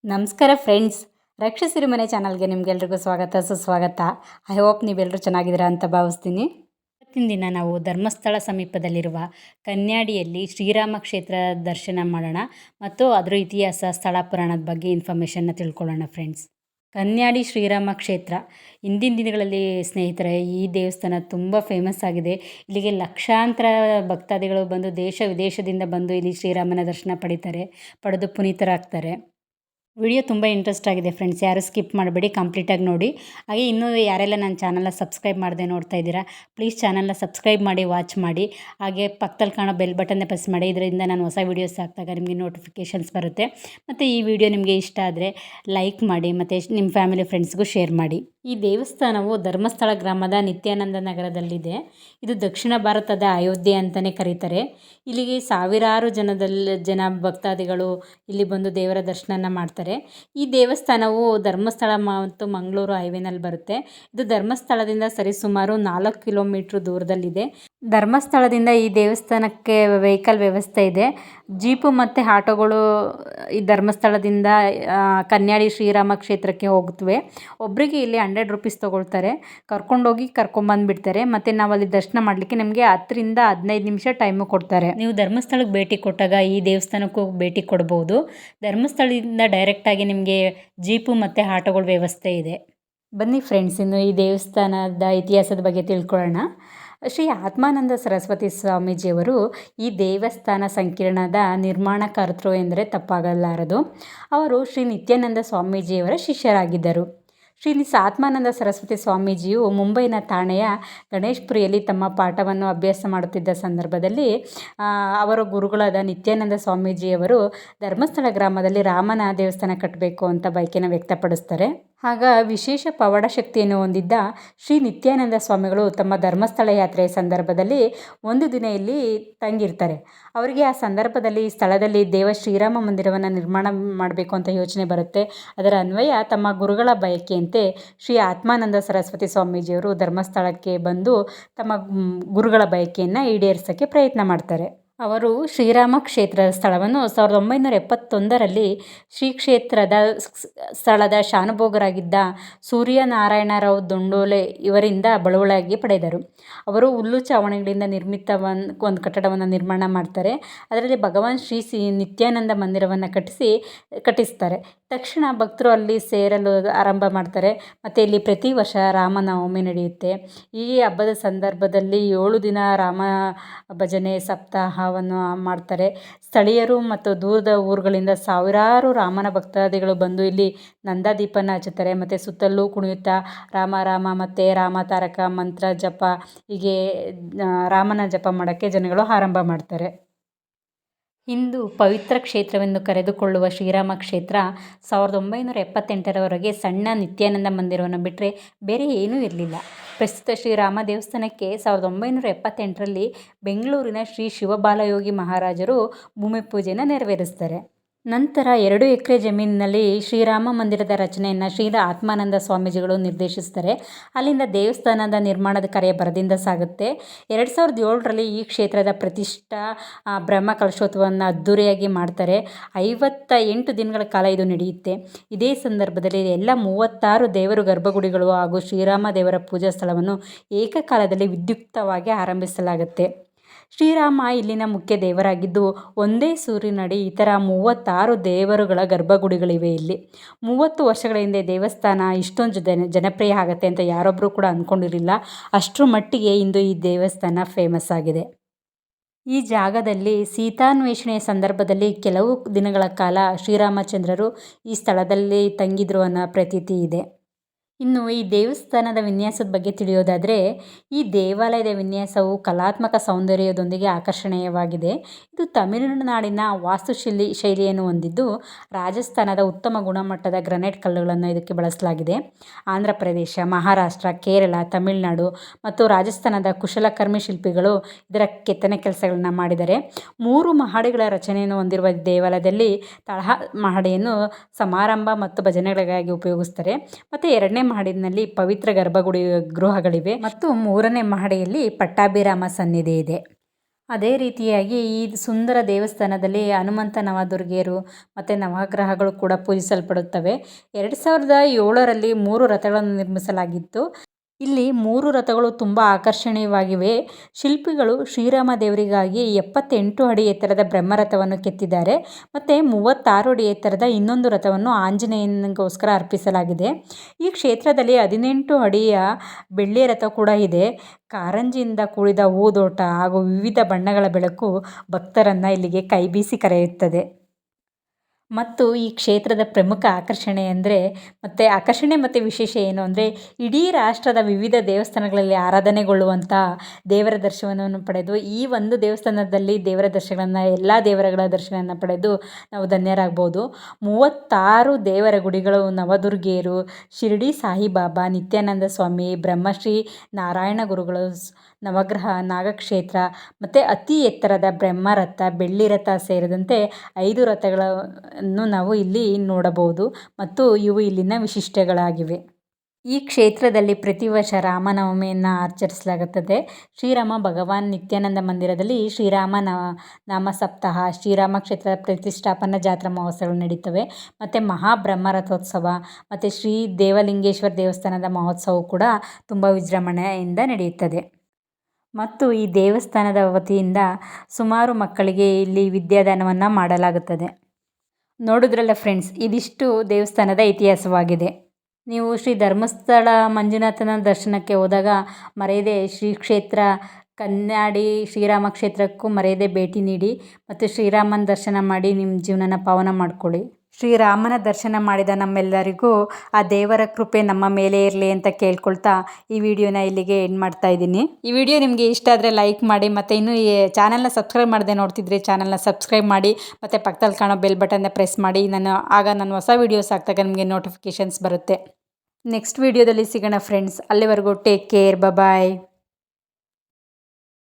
ನಮಸ್ಕಾರ ಫ್ರೆಂಡ್ಸ್, ರಕ್ಷಸಿರಿ ಮನೆ ಚಾನಲ್ಗೆ ನಿಮಗೆಲ್ರಿಗೂ ಸ್ವಾಗತ ಸುಸ್ವಾಗತ. ಐ ಹೋಪ್ ನೀವೆಲ್ಲರೂ ಚೆನ್ನಾಗಿದ್ದೀರಾ ಅಂತ ಭಾವಿಸ್ತೀನಿ. ಇವತ್ತಿನ ದಿನ ನಾವು ಧರ್ಮಸ್ಥಳ ಸಮೀಪದಲ್ಲಿರುವ ಕನ್ಯಾಡಿಯಲ್ಲಿ ಶ್ರೀರಾಮ ಕ್ಷೇತ್ರ ದರ್ಶನ ಮಾಡೋಣ ಮತ್ತು ಅದರ ಇತಿಹಾಸ, ಸ್ಥಳ ಪುರಾಣದ ಬಗ್ಗೆ ಇನ್ಫಾರ್ಮೇಷನ್ನ ತಿಳ್ಕೊಳ್ಳೋಣ ಫ್ರೆಂಡ್ಸ್. ಕನ್ಯಾಡಿ ಶ್ರೀರಾಮ ಕ್ಷೇತ್ರ ಇಂದಿನ ದಿನಗಳಲ್ಲಿ ಸ್ನೇಹಿತರೆ ಈ ದೇವಸ್ಥಾನ ತುಂಬ ಫೇಮಸ್ ಆಗಿದೆ. ಇಲ್ಲಿಗೆ ಲಕ್ಷಾಂತರ ಭಕ್ತಾದಿಗಳು ಬಂದು ದೇಶ ವಿದೇಶದಿಂದ ಬಂದು ಇಲ್ಲಿ ಶ್ರೀರಾಮನ ದರ್ಶನ ಪಡೆದು ಪುನೀತರಾಗ್ತಾರೆ. ವಿಡಿಯೋ ತುಂಬ ಇಂಟ್ರೆಸ್ಟ್ ಆಗಿದೆ ಫ್ರೆಂಡ್ಸ್, ಯಾರು ಸ್ಕಿಪ್ ಮಾಡಬೇಡಿ, ಕಂಪ್ಲೀಟಾಗಿ ನೋಡಿ. ಹಾಗೆ ಇನ್ನೂ ಯಾರೆಲ್ಲ ನನ್ನ ಚಾನಲ್ನ ಸಬ್ಸ್ಕ್ರೈಬ್ ಮಾಡದೆ ನೋಡ್ತಾ ಇದ್ದೀರಾ, ಪ್ಲೀಸ್ ಚಾನಲ್ನ ಸಬ್ಸ್ಕ್ರೈಬ್ ಮಾಡಿ, ವಾಚ್ ಮಾಡಿ. ಹಾಗೆ ಪಕ್ಕದಲ್ಲಿ ಕಾಣೋ ಬೆಲ್ ಬಟನ್ನ ಪ್ರೆಸ್ ಮಾಡಿ. ಇದರಿಂದ ನಾನು ಹೊಸ ವೀಡಿಯೋಸ್ ಹಾಕಿದಾಗ ನಿಮಗೆ ನೋಟಿಫಿಕೇಷನ್ಸ್ ಬರುತ್ತೆ. ಮತ್ತು ಈ ವಿಡಿಯೋ ನಿಮಗೆ ಇಷ್ಟ ಆದರೆ ಲೈಕ್ ಮಾಡಿ ಮತ್ತು ನಿಮ್ಮ ಫ್ಯಾಮಿಲಿ ಫ್ರೆಂಡ್ಸ್ಗೂ ಶೇರ್ ಮಾಡಿ. ಈ ದೇವಸ್ಥಾನವು ಧರ್ಮಸ್ಥಳ ಗ್ರಾಮದ ನಿತ್ಯಾನಂದ ನಗರದಲ್ಲಿದೆ. ಇದು ದಕ್ಷಿಣ ಭಾರತದ ಅಯೋಧ್ಯೆ ಅಂತಲೇ ಕರೀತಾರೆ. ಇಲ್ಲಿಗೆ ಸಾವಿರಾರು ಜನ ಭಕ್ತಾದಿಗಳು ಇಲ್ಲಿ ಬಂದು ದೇವರ ದರ್ಶನ ಮಾಡ್ತಾರೆ. ಈ ದೇವಸ್ಥಾನವು ಧರ್ಮಸ್ಥಳ ಮತ್ತು ಮಂಗಳೂರು ಹೈವೇನಲ್ಲಿ ಬರುತ್ತೆ. ಇದು ಧರ್ಮಸ್ಥಳದಿಂದ ಸರಿಸುಮಾರು 4 ಕಿಲೋಮೀಟ್ರ್ ದೂರದಲ್ಲಿದೆ. ಧರ್ಮಸ್ಥಳದಿಂದ ಈ ದೇವಸ್ಥಾನಕ್ಕೆ ವೆಹಿಕಲ್ ವ್ಯವಸ್ಥೆ ಇದೆ. ಜೀಪು ಮತ್ತು ಆಟೋಗಳು ಈ ಧರ್ಮಸ್ಥಳದಿಂದ ಕನ್ಯಾಡಿ ಶ್ರೀರಾಮ ಕ್ಷೇತ್ರಕ್ಕೆ ಹೋಗುತ್ತವೆ. ಒಬ್ಬರಿಗೆ ಇಲ್ಲಿ 100 ರೂಪೀಸ್ ತೊಗೊಳ್ತಾರೆ. ಕರ್ಕೊಂಡೋಗಿ ಕರ್ಕೊಂಬಂದುಬಿಡ್ತಾರೆ. ಮತ್ತು ನಾವಲ್ಲಿ ದರ್ಶನ ಮಾಡಲಿಕ್ಕೆ ನಮಗೆ 10 ರಿಂದ 15 ನಿಮಿಷ ಟೈಮು ಕೊಡ್ತಾರೆ. ನೀವು ಧರ್ಮಸ್ಥಳಕ್ಕೆ ಭೇಟಿ ಕೊಟ್ಟಾಗ ಈ ದೇವಸ್ಥಾನಕ್ಕೂ ಭೇಟಿ ಕೊಡ್ಬೋದು. ಧರ್ಮಸ್ಥಳದಿಂದ ಡೈರೆಕ್ಟಾಗಿ ನಿಮಗೆ ಜೀಪು ಮತ್ತು ಆಟೋಗಳ ವ್ಯವಸ್ಥೆ ಇದೆ. ಬನ್ನಿ ಫ್ರೆಂಡ್ಸ್, ಇನ್ನು ಈ ದೇವಸ್ಥಾನದ ಇತಿಹಾಸದ ಬಗ್ಗೆ ತಿಳ್ಕೊಳ್ಳೋಣ. ಶ್ರೀ ಆತ್ಮಾನಂದ ಸರಸ್ವತಿ ಸ್ವಾಮೀಜಿಯವರು ಈ ದೇವಸ್ಥಾನ ಸಂಕೀರ್ಣದ ನಿರ್ಮಾಣಕರ್ತರು ಎಂದರೆ ತಪ್ಪಾಗಲಾರದು. ಅವರು ಶ್ರೀ ನಿತ್ಯಾನಂದ ಸ್ವಾಮೀಜಿಯವರ ಶಿಷ್ಯರಾಗಿದ್ದರು. ಶ್ರೀ ಆತ್ಮಾನಂದ ಸರಸ್ವತಿ ಸ್ವಾಮೀಜಿಯು ಮುಂಬೈನ ಠಾಣೆಯ ಗಣೇಶ್ಪುರಿಯಲ್ಲಿ ತಮ್ಮ ಪಾಠವನ್ನು ಅಭ್ಯಾಸ ಮಾಡುತ್ತಿದ್ದ ಸಂದರ್ಭದಲ್ಲಿ ಅವರ ಗುರುಗಳಾದ ನಿತ್ಯಾನಂದ ಸ್ವಾಮೀಜಿಯವರು ಧರ್ಮಸ್ಥಳ ಗ್ರಾಮದಲ್ಲಿ ರಾಮನ ದೇವಸ್ಥಾನ ಕಟ್ಟಬೇಕು ಅಂತ ಬಯಕೆಯನ್ನು ವ್ಯಕ್ತಪಡಿಸ್ತಾರೆ. ಆಗ ವಿಶೇಷ ಪವಾಡ ಶಕ್ತಿಯನ್ನು ಹೊಂದಿದ್ದ ಶ್ರೀ ನಿತ್ಯಾನಂದ ಸ್ವಾಮಿಗಳು ತಮ್ಮ ಧರ್ಮಸ್ಥಳ ಯಾತ್ರೆಯ ಸಂದರ್ಭದಲ್ಲಿ ಒಂದು ದಿನ ಇಲ್ಲಿ ತಂಗಿರ್ತಾರೆ. ಅವರಿಗೆ ಆ ಸಂದರ್ಭದಲ್ಲಿ ಸ್ಥಳದಲ್ಲಿ ಶ್ರೀರಾಮ ಮಂದಿರವನ್ನು ನಿರ್ಮಾಣ ಮಾಡಬೇಕು ಅಂತ ಯೋಚನೆ ಬರುತ್ತೆ. ಅದರ ಅನ್ವಯ ತಮ್ಮ ಗುರುಗಳ ಬಯಕೆಯಂತೆ ಶ್ರೀ ಆತ್ಮಾನಂದ ಸರಸ್ವತಿ ಸ್ವಾಮೀಜಿಯವರು ಧರ್ಮಸ್ಥಳಕ್ಕೆ ಬಂದು ತಮ್ಮ ಗುರುಗಳ ಬಯಕೆಯನ್ನು ಈಡೇರಿಸೋಕ್ಕೆ ಪ್ರಯತ್ನ ಮಾಡ್ತಾರೆ. ಅವರು ಶ್ರೀರಾಮ ಕ್ಷೇತ್ರದ ಸ್ಥಳವನ್ನು 1971ರಲ್ಲಿ ಶ್ರೀ ಕ್ಷೇತ್ರದ ಸ್ಥಳದ ಶಾನುಭೋಗರಾಗಿದ್ದ ಸೂರ್ಯನಾರಾಯಣರಾವ್ ದೊಂಡೋಲೆ ಇವರಿಂದ ಬಳುವಳಿಯಾಗಿ ಪಡೆದರು. ಅವರು ಹುಲ್ಲು ಚಾವಣಿಗಳಿಂದ ನಿರ್ಮಿತ ಒಂದು ಕಟ್ಟಡವನ್ನು ನಿರ್ಮಾಣ ಮಾಡ್ತಾರೆ. ಅದರಲ್ಲಿ ಭಗವಾನ್ ಶ್ರೀ ನಿತ್ಯಾನಂದ ಮಂದಿರವನ್ನು ಕಟ್ಟಿಸ್ತಾರೆ. ತಕ್ಷಣ ಭಕ್ತರು ಅಲ್ಲಿ ಸೇರಲು ಆರಂಭ ಮಾಡ್ತಾರೆ. ಮತ್ತು ಇಲ್ಲಿ ಪ್ರತಿ ವರ್ಷ ರಾಮನವಮಿ ನಡೆಯುತ್ತೆ. ಈ ಹಬ್ಬದ ಸಂದರ್ಭದಲ್ಲಿ 7 ದಿನ ರಾಮ ಭಜನೆ ಸಪ್ತಾಹವನ್ನು ಮಾಡ್ತಾರೆ. ಸ್ಥಳೀಯರು ಮತ್ತು ದೂರದ ಊರುಗಳಿಂದ ಸಾವಿರಾರು ರಾಮನ ಭಕ್ತಾದಿಗಳು ಬಂದು ಇಲ್ಲಿ ನಂದಾದೀಪನ ಹಚ್ಚುತ್ತಾರೆ. ಮತ್ತು ಸುತ್ತಲೂ ಕುಣಿಯುತ್ತಾ ರಾಮ ರಾಮ ಮತ್ತು ರಾಮ ತಾರಕ ಮಂತ್ರ ಜಪ, ಹೀಗೆ ರಾಮನ ಜಪ ಮಾಡೋಕ್ಕೆ ಜನಗಳು ಆರಂಭ ಮಾಡ್ತಾರೆ. ಇಂದು ಪವಿತ್ರ ಕ್ಷೇತ್ರವೆಂದು ಕರೆದುಕೊಳ್ಳುವ ಶ್ರೀರಾಮ ಕ್ಷೇತ್ರ 1978ರವರೆಗೆ ಸಣ್ಣ ನಿತ್ಯಾನಂದ ಮಂದಿರವನ್ನು ಬಿಟ್ಟರೆ ಬೇರೆ ಏನೂ ಇರಲಿಲ್ಲ. ಪ್ರಸ್ತುತ ಶ್ರೀರಾಮ ದೇವಸ್ಥಾನಕ್ಕೆ 1978ರಲ್ಲಿ ಬೆಂಗಳೂರಿನ ಶ್ರೀ ಶಿವಬಾಲಯೋಗಿ ಮಹಾರಾಜರು ಭೂಮಿ ಪೂಜೆಯನ್ನು ನೆರವೇರಿಸ್ತಾರೆ. ನಂತರ 2 ಎಕರೆ ಜಮೀನಿನಲ್ಲಿ ಶ್ರೀರಾಮ ಮಂದಿರದ ರಚನೆಯನ್ನು ಶ್ರೀ ಆತ್ಮಾನಂದ ಸ್ವಾಮೀಜಿಗಳು ನಿರ್ದೇಶಿಸ್ತಾರೆ. ಅಲ್ಲಿಂದ ದೇವಸ್ಥಾನದ ನಿರ್ಮಾಣದ ಕಾರ್ಯ ಭರದಿಂದ ಸಾಗುತ್ತೆ. 2007ರಲ್ಲಿ ಈ ಕ್ಷೇತ್ರದ ಪ್ರತಿಷ್ಠಾ ಬ್ರಹ್ಮ ಕಲಶೋತ್ಸವವನ್ನು ಅದ್ಧೂರಿಯಾಗಿ ಮಾಡ್ತಾರೆ. 58 ದಿನಗಳ ಕಾಲ ಇದು ನಡೆಯುತ್ತೆ. ಇದೇ ಸಂದರ್ಭದಲ್ಲಿ ಎಲ್ಲ 36 ದೇವರು ಗರ್ಭಗುಡಿಗಳು ಹಾಗೂ ಶ್ರೀರಾಮ ದೇವರ ಪೂಜಾ ಸ್ಥಳವನ್ನು ಏಕಕಾಲದಲ್ಲಿ ವಿದ್ಯುಕ್ತವಾಗಿ ಆರಂಭಿಸಲಾಗುತ್ತೆ. ಶ್ರೀರಾಮ ಇಲ್ಲಿನ ಮುಖ್ಯ ದೇವರಾಗಿದ್ದು ಒಂದೇ ಸೂರಿನಡಿ ಇತರ 36 ದೇವರುಗಳ ಗರ್ಭಗುಡಿಗಳಿವೆ. ಇಲ್ಲಿ 30 ವರ್ಷಗಳ ಹಿಂದೆ ದೇವಸ್ಥಾನ ಇಷ್ಟೊಂದು ಜನಪ್ರಿಯ ಆಗುತ್ತೆ ಅಂತ ಯಾರೊಬ್ಬರೂ ಕೂಡ ಅಂದ್ಕೊಂಡಿರಲಿಲ್ಲ. ಅಷ್ಟರ ಮಟ್ಟಿಗೆ ಇಂದು ಈ ದೇವಸ್ಥಾನ ಫೇಮಸ್ ಆಗಿದೆ. ಈ ಜಾಗದಲ್ಲಿ ಸೀತಾನ್ವೇಷಣೆಯ ಸಂದರ್ಭದಲ್ಲಿ ಕೆಲವು ದಿನಗಳ ಕಾಲ ಶ್ರೀರಾಮಚಂದ್ರರು ಈ ಸ್ಥಳದಲ್ಲಿ ತಂಗಿದ್ರು ಅನ್ನೋ ಪ್ರತೀತಿ ಇದೆ. ಇನ್ನು ಈ ದೇವಸ್ಥಾನದ ವಿನ್ಯಾಸದ ಬಗ್ಗೆ ತಿಳಿಯೋದಾದರೆ, ಈ ದೇವಾಲಯದ ವಿನ್ಯಾಸವು ಕಲಾತ್ಮಕ ಸೌಂದರ್ಯದೊಂದಿಗೆ ಆಕರ್ಷಣೀಯವಾಗಿದೆ. ಇದು ತಮಿಳುನಾಡಿನ ಶೈಲಿಯನ್ನು ಹೊಂದಿದ್ದು ರಾಜಸ್ಥಾನದ ಉತ್ತಮ ಗುಣಮಟ್ಟದ ಗ್ರಾನೈಟ್ ಕಲ್ಲುಗಳನ್ನು ಇದಕ್ಕೆ ಬಳಸಲಾಗಿದೆ. ಆಂಧ್ರ ಪ್ರದೇಶ, ಮಹಾರಾಷ್ಟ್ರ, ಕೇರಳ, ತಮಿಳುನಾಡು ಮತ್ತು ರಾಜಸ್ಥಾನದ ಕುಶಲಕರ್ಮಿ ಶಿಲ್ಪಿಗಳು ಇದರ ಕೆತ್ತನೆ ಕೆಲಸಗಳನ್ನು ಮಾಡಿದ್ದಾರೆ. 3 ಮಹಡಿಗಳ ರಚನೆಯನ್ನು ಹೊಂದಿರುವ ದೇವಾಲಯದಲ್ಲಿ ತಳ ಮಹಡಿಯನ್ನು ಸಮಾರಂಭ ಮತ್ತು ಭಜನೆಗಳಿಗಾಗಿ ಉಪಯೋಗಿಸ್ತಾರೆ. ಮತ್ತು 2ನೇ ಮಹಡಿನಲ್ಲಿ ಪವಿತ್ರ ಗರ್ಭಗುಡಿ ಗೃಹಗಳಿವೆ ಮತ್ತು 3ನೇ ಮಹಡಿಯಲ್ಲಿ ಪಟ್ಟಾಭಿರಾಮ ಸನ್ನಿಧಿ ಇದೆ. ಅದೇ ರೀತಿಯಾಗಿ ಈ ಸುಂದರ ದೇವಸ್ಥಾನದಲ್ಲಿ ಹನುಮಂತ ನವದುರ್ಗೆಯರು ಮತ್ತು ನವಗ್ರಹಗಳು ಕೂಡ ಪೂಜಿಸಲ್ಪಡುತ್ತವೆ. 2007ರಲ್ಲಿ 3 ರಥಗಳನ್ನು ನಿರ್ಮಿಸಲಾಗಿತ್ತು. ಇಲ್ಲಿ 3 ರಥಗಳು ತುಂಬ ಆಕರ್ಷಣೀಯವಾಗಿವೆ. ಶಿಲ್ಪಿಗಳು ಶ್ರೀರಾಮ ದೇವರಿಗಾಗಿ 78 ಅಡಿ ಎತ್ತರದ ಬ್ರಹ್ಮರಥವನ್ನು ಕೆತ್ತಿದ್ದಾರೆ ಮತ್ತು 36 ಅಡಿ ಎತ್ತರದ ಇನ್ನೊಂದು ರಥವನ್ನು ಆಂಜನೇಯನಿಗೋಸ್ಕರ ಅರ್ಪಿಸಲಾಗಿದೆ. ಈ ಕ್ಷೇತ್ರದಲ್ಲಿ 18 ಅಡಿಯ ಬೆಳ್ಳಿಯ ರಥ ಕೂಡ ಇದೆ. ಕಾರಂಜಿಯಿಂದ ಕೂಡಿದ ಹೂದೋಟ ಹಾಗೂ ವಿವಿಧ ಬಣ್ಣಗಳ ಬೆಳಕು ಭಕ್ತರನ್ನು ಇಲ್ಲಿಗೆ ಕೈಬೀಸಿ ಕರೆಯುತ್ತದೆ. ಮತ್ತು ಈ ಕ್ಷೇತ್ರದ ಪ್ರಮುಖ ಆಕರ್ಷಣೆ ಮತ್ತು ವಿಶೇಷ ಏನು ಅಂದರೆ, ಇಡೀ ರಾಷ್ಟ್ರದ ವಿವಿಧ ದೇವಸ್ಥಾನಗಳಲ್ಲಿ ಆರಾಧನೆಗೊಳ್ಳುವಂಥ ದೇವರ ದರ್ಶನವನ್ನು ಪಡೆದು ಈ ಒಂದು ದೇವಸ್ಥಾನದಲ್ಲಿ ದೇವರ ದರ್ಶನಗಳನ್ನು ಎಲ್ಲ ದೇವರುಗಳ ದರ್ಶನವನ್ನು ಪಡೆದು ನಾವು ಧನ್ಯರಾಗ್ಬೋದು. 36 ದೇವರ ಗುಡಿಗಳು, ನವದುರ್ಗೆಯರು, ಶಿರಡಿ ಸಾಯಿಬಾಬಾ, ನಿತ್ಯಾನಂದ ಸ್ವಾಮಿ, ಬ್ರಹ್ಮಶ್ರೀ ನಾರಾಯಣ ಗುರುಗಳು, ನವಗ್ರಹ, ನಾಗಕ್ಷೇತ್ರ ಮತ್ತು ಅತಿ ಎತ್ತರದ ಬ್ರಹ್ಮರಥ, ಬೆಳ್ಳಿ ರಥ ಸೇರಿದಂತೆ 5 ರಥಗಳನ್ನು ನಾವು ಇಲ್ಲಿ ನೋಡಬಹುದು ಮತ್ತು ಇವು ಇಲ್ಲಿನ ವಿಶಿಷ್ಟಗಳಾಗಿವೆ. ಈ ಕ್ಷೇತ್ರದಲ್ಲಿ ಪ್ರತಿ ವರ್ಷ ರಾಮನವಮಿಯನ್ನು ಆಚರಿಸಲಾಗುತ್ತದೆ. ಶ್ರೀರಾಮ ಭಗವಾನ್ ನಿತ್ಯಾನಂದ ಮಂದಿರದಲ್ಲಿ ನಾಮ ಸಪ್ತಾಹ, ಶ್ರೀರಾಮ ಕ್ಷೇತ್ರ ಪ್ರತಿಷ್ಠಾಪನಾ ಜಾತ್ರಾ ಮಹೋತ್ಸವಗಳು ನಡೀತವೆ ಮತ್ತು ಮಹಾಬ್ರಹ್ಮರಥೋತ್ಸವ ಮತ್ತು ಶ್ರೀ ದೇವಲಿಂಗೇಶ್ವರ ದೇವಸ್ಥಾನದ ಮಹೋತ್ಸವ ಕೂಡ ತುಂಬ ವಿಜೃಂಭಣೆಯಿಂದ ನಡೆಯುತ್ತದೆ. ಮತ್ತು ಈ ದೇವಸ್ಥಾನದ ವತಿಯಿಂದ ಸುಮಾರು ಮಕ್ಕಳಿಗೆ ಇಲ್ಲಿ ವಿದ್ಯಾದಾನವನ್ನು ಮಾಡಲಾಗುತ್ತದೆ. ನೋಡಿದ್ರಲ್ಲ ಫ್ರೆಂಡ್ಸ್, ಇದಿಷ್ಟು ದೇವಸ್ಥಾನದ ಇತಿಹಾಸವಾಗಿದೆ. ನೀವು ಶ್ರೀ ಧರ್ಮಸ್ಥಳ ಮಂಜುನಾಥನ ದರ್ಶನಕ್ಕೆ ಹೋದಾಗ ಮರೆಯದೆ ಶ್ರೀ ಕ್ಷೇತ್ರ ಕನ್ಯಾಡಿ ಶ್ರೀರಾಮ ಕ್ಷೇತ್ರಕ್ಕೂ ಮರೆಯದೆ ಭೇಟಿ ನೀಡಿ ಮತ್ತು ಶ್ರೀರಾಮನ ದರ್ಶನ ಮಾಡಿ ನಿಮ್ಮ ಜೀವನನ ಪಾವನ ಮಾಡಿಕೊಳ್ಳಿ. ಶ್ರೀರಾಮನ ದರ್ಶನ ಮಾಡಿದ ನಮ್ಮೆಲ್ಲರಿಗೂ ಆ ದೇವರ ಕೃಪೆ ನಮ್ಮ ಮೇಲೆ ಇರಲಿ ಅಂತ ಕೇಳ್ಕೊಳ್ತಾ ಈ ವಿಡಿಯೋನ ಇಲ್ಲಿಗೆ ಎಂಡ್ ಮಾಡ್ತಾ ಇದ್ದೀನಿ. ಈ ವಿಡಿಯೋ ನಿಮಗೆ ಇಷ್ಟ ಆದರೆ ಲೈಕ್ ಮಾಡಿ ಮತ್ತು ಇನ್ನೂ ಈ ಚಾನಲ್ನ ಸಬ್ಸ್ಕ್ರೈಬ್ ಮಾಡದೆ ನೋಡ್ತಿದ್ರೆ ಚಾನಲ್ನ ಸಬ್ಸ್ಕ್ರೈಬ್ ಮಾಡಿ ಮತ್ತು ಪಕ್ಕದಲ್ಲಿ ಕಾಣೋ ಬೆಲ್ ಬಟನ್ನ ಪ್ರೆಸ್ ಮಾಡಿ. ಆಗ ನಾನು ಹೊಸ ವೀಡಿಯೋಸ್ ಹಾಕ್ದಾಗ ನಿಮಗೆ ನೋಟಿಫಿಕೇಷನ್ಸ್ ಬರುತ್ತೆ. ನೆಕ್ಸ್ಟ್ ವಿಡಿಯೋದಲ್ಲಿ ಸಿಗೋಣ ಫ್ರೆಂಡ್ಸ್. ಅಲ್ಲಿವರೆಗೂ ಟೇಕ್ ಕೇರ್, ಬಾಯ್.